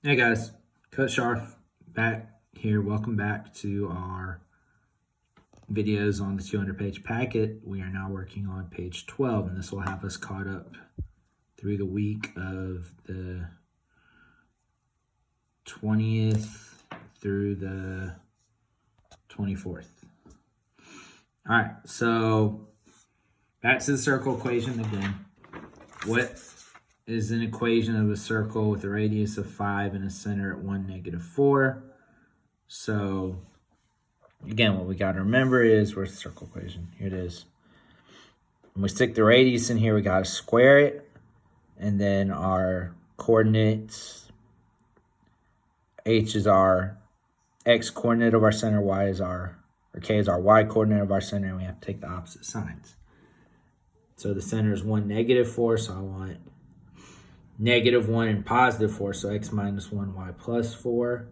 Hey guys, Coach Sharf back here. Welcome back to our videos on the 200-page packet. We are now working on page 12, and this will have us caught up through the week of the 20th through the 24th. All right, so back to the circle equation again. What is an equation of a circle with a radius of 5 and a center at 1, -4? So again, what we got to remember is, where's the circle equation? Here it is. When we stick the radius in here, we got to square it. And then our coordinates, H is our X coordinate of our center, Y is our, or K is our Y coordinate of our center, and we have to take the opposite sides. So the center is 1, -4, so I want -1 and +4, so X minus 1, Y plus 4.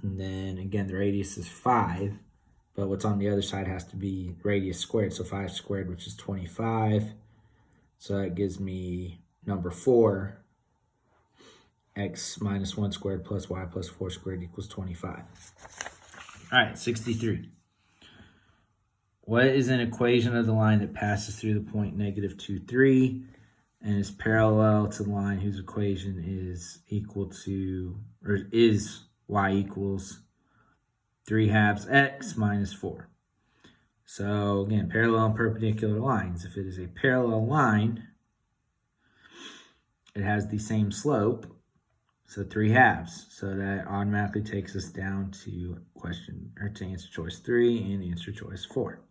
And then again, the radius is 5, but what's on the other side has to be radius squared. So 5 squared, which is 25. So that gives me number 4. X minus 1 squared plus Y plus 4 squared equals 25. All right, 63. What is an equation of the line that passes through the point -2, 3 and is parallel to the line whose equation is equal to, or is y equals 3/2 x minus 4. So again, parallel and perpendicular lines. If it is a parallel line, it has the same slope, so 3/2. So that automatically takes us down to to answer choice 3 and answer choice 4.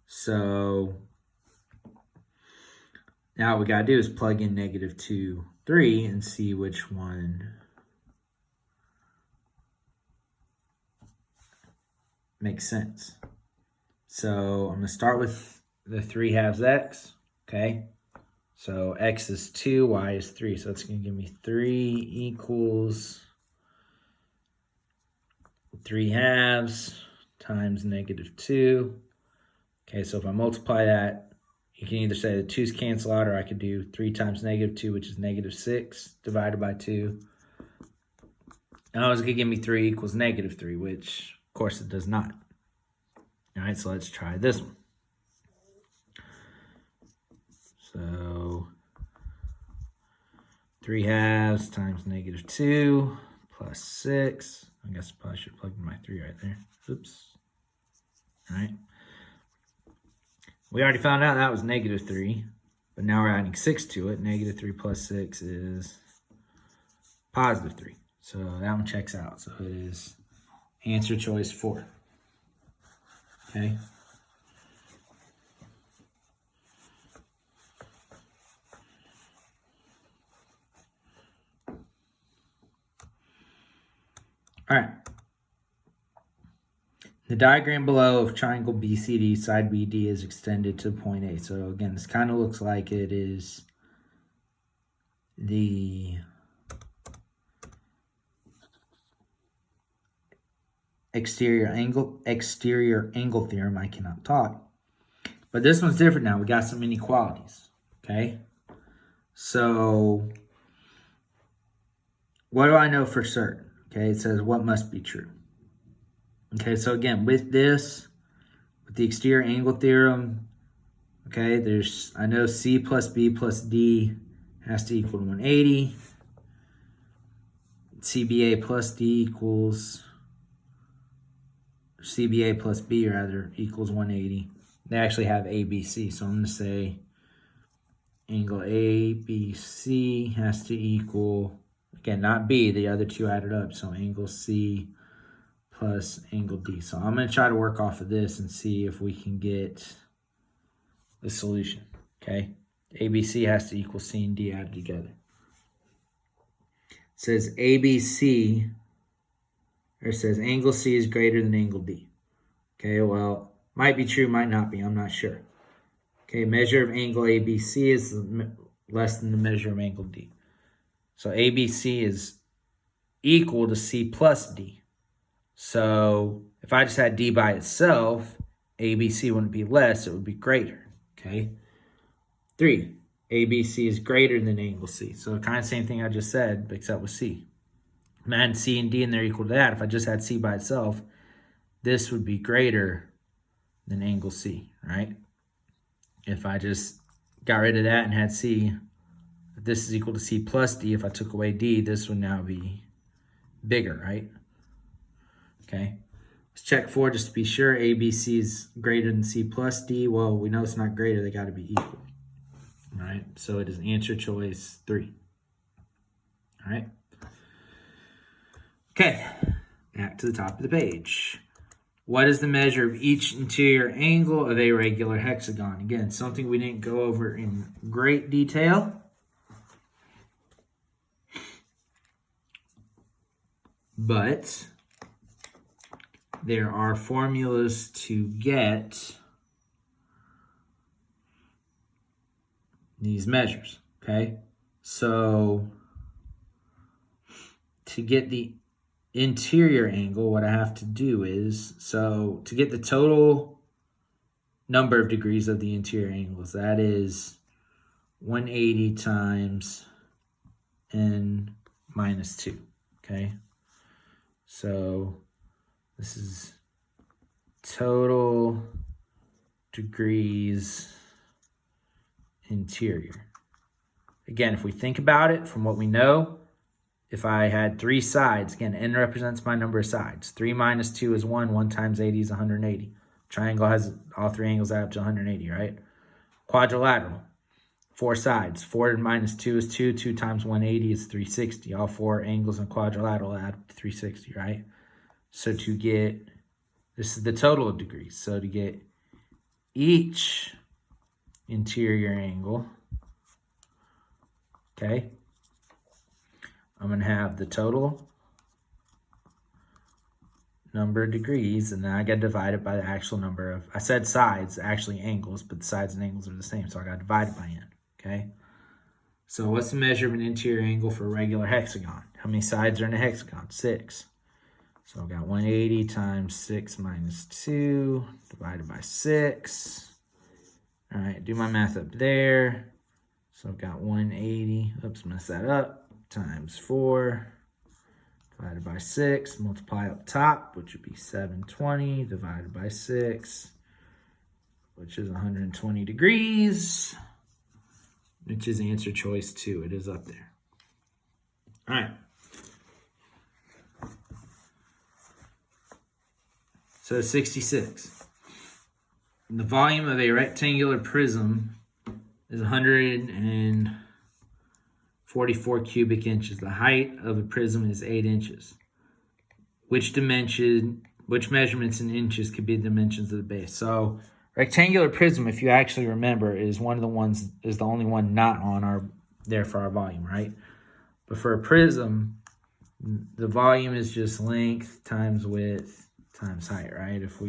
So now what we gotta do is plug in -2, 3 and see which one makes sense. So I'm going to start with the 3/2 x, okay? So x is 2, y is 3. So that's going to give me 3 equals 3/2 times -2. Okay, so if I multiply that, you can either say the 2's cancel out, or I could do 3 times -2, which is -6, divided by 2. Now it's going to give me 3 equals -3, which of course it does not. All right, so let's try this one. So 3/2 times -2 plus 6. I guess I probably should plug in my 3 right there. Oops. All right. We already found out that was -3, but now we're adding 6 to it. -3 plus 6 is +3. So that one checks out. So it is answer choice 4. Okay. All right. The diagram below of triangle BCD, side BD is extended to point A. So again, this kind of looks like it is the exterior angle theorem. I cannot talk. But this one's different now. We got some inequalities. Okay. So what do I know for certain? Okay, it says what must be true. Okay, so again, with the exterior angle theorem, okay, I know C plus B plus D has to equal 180. CBA plus D equals, CBA plus B rather, equals 180. They actually have ABC, so I'm going to say angle ABC has to equal, again, not B, the other two added up, so angle C plus angle D. So I'm going to try to work off of this and see if we can get the solution, okay? ABC has to equal C and D added together. It says ABC, or it says angle C is greater than angle D. Okay, well, might be true, might not be, I'm not sure. Okay, measure of angle ABC is less than the measure of angle D. So ABC is equal to C plus D. So if I just had D by itself, ABC wouldn't be less, it would be greater, okay? 3, ABC is greater than angle C. So kind of same thing I just said, except with C. I'm adding C and D and they're equal to that. If I just had C by itself, this would be greater than angle C, right? If I just got rid of that and had C, if this is equal to C plus D, if I took away D, this would now be bigger, right? Okay. Let's check for just to be sure. ABC is greater than C plus D. Well, we know it's not greater. They got to be equal. All right. So it is answer choice 3. All right. Okay. Back to the top of the page. What is the measure of each interior angle of a regular hexagon? Again, something we didn't go over in great detail. But there are formulas to get these measures, okay? So to get the interior angle, what I have to do is, so to get the total number of degrees of the interior angles, that is 180 times n minus 2, okay? So this is total degrees interior. Again, if we think about it from what we know, if I had 3 sides, again, n represents my number of sides. 3 minus 2 is 1. 1 times 80 is 180. Triangle has all 3 angles add up to 180, right? Quadrilateral, 4 sides. 4 minus 2 is 2. 2 times 180 is 360. All 4 angles in quadrilateral add up to 360, right? So to get, this is the total of degrees. So to get each interior angle, okay, I'm going to have the total number of degrees, and then I got to divide it by the actual number of, I said sides, actually angles, but the sides and angles are the same, so I got to divide it by n, okay? So what's the measure of an interior angle for a regular hexagon? How many sides are in a hexagon? 6. So I've got 180 times 6 minus 2 divided by 6. All right, do my math up there. So I've got 180, oops, messed that up, times 4 divided by 6, multiply up top, which would be 720 divided by 6, which is 120 degrees, which is answer choice 2. It is up there. All right. So 66. The volume of a rectangular prism is 144 cubic inches. The height of a prism is 8 inches. Which measurements in inches could be the dimensions of the base? So rectangular prism, if you actually remember, is the only one not on there for our volume, right? But for a prism, the volume is just length times width times height, right? If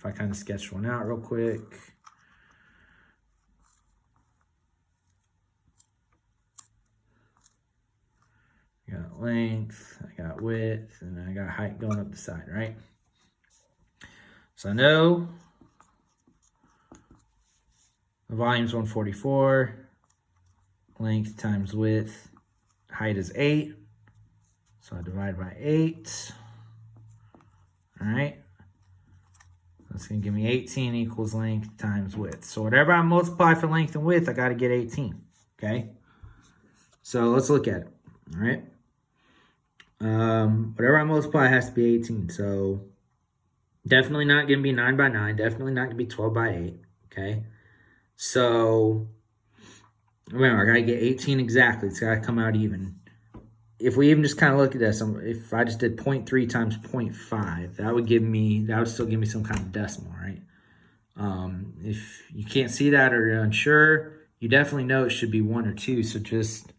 I kind of sketch one out real quick. I got length, I got width, and then I got height going up the side, right? So I know the volume's 144, length times width, height is 8, so I divide by 8, all right? That's going to give me 18 equals length times width. So whatever I multiply for length and width, I got to get 18, okay? So let's look at it, all right? Whatever I multiply has to be 18. So definitely not going to be 9 by 9. Definitely not going to be 12 by 8, okay? So remember, I got to get 18 exactly. It's got to come out even. If we even just kind of look at this, if I just did 0.3 times 0.5, that would still give me some kind of decimal, right? If you can't see that or you're unsure, you definitely know it should be 1 or 2, so just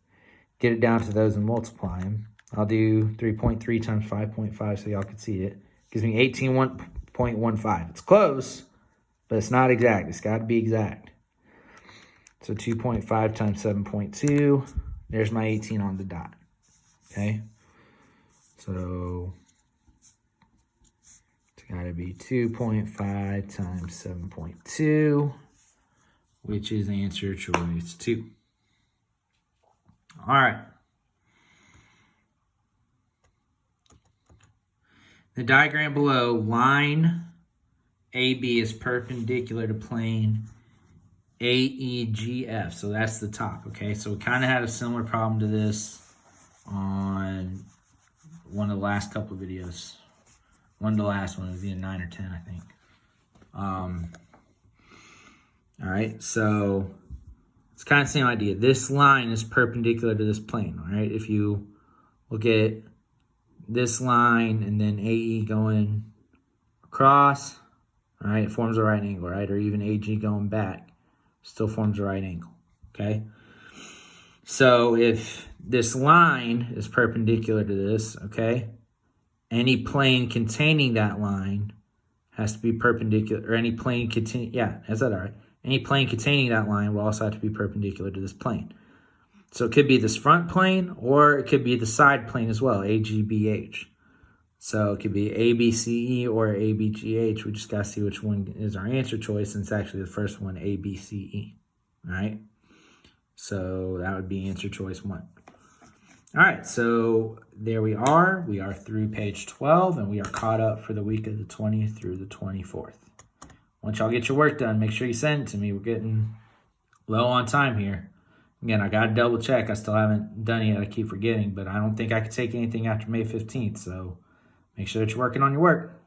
get it down to those and multiply them. I'll do 3.3 times 5.5 so y'all can see it. Gives me 18.15. It's close, but it's not exact. It's got to be exact. So 2.5 times 7.2. There's my 18 on the dot. Okay, so it's got to be 2.5 times 7.2, which is answer choice 2. All right. The diagram below, line AB is perpendicular to plane AEGF. So that's the top, okay? So we kind of had a similar problem to this on one of the last couple of videos. One of the last one, it was either 9 or 10, I think. All right, so it's kind of the same idea. This line is perpendicular to this plane, all right? If you look at this line and then AE going across, all right, it forms a right angle, right? Or even AG going back, still forms a right angle, okay? So if this line is perpendicular to this, okay, any plane containing that line has to be perpendicular, or any plane containing, yeah, is that all right? Any plane containing that line will also have to be perpendicular to this plane. So it could be this front plane, or it could be the side plane as well, AGBH. So it could be ABCE or ABGH. We just got to see which one is our answer choice, and it's actually the first one, ABCE, all right? So that would be answer choice 1. All right, so there we are. We are through page 12, and we are caught up for the week of the 20th through the 24th. Once y'all get your work done, make sure you send it to me. We're getting low on time here. Again, I got to double check. I still haven't done it yet. I keep forgetting, but I don't think I could take anything after May 15th, so make sure that you're working on your work.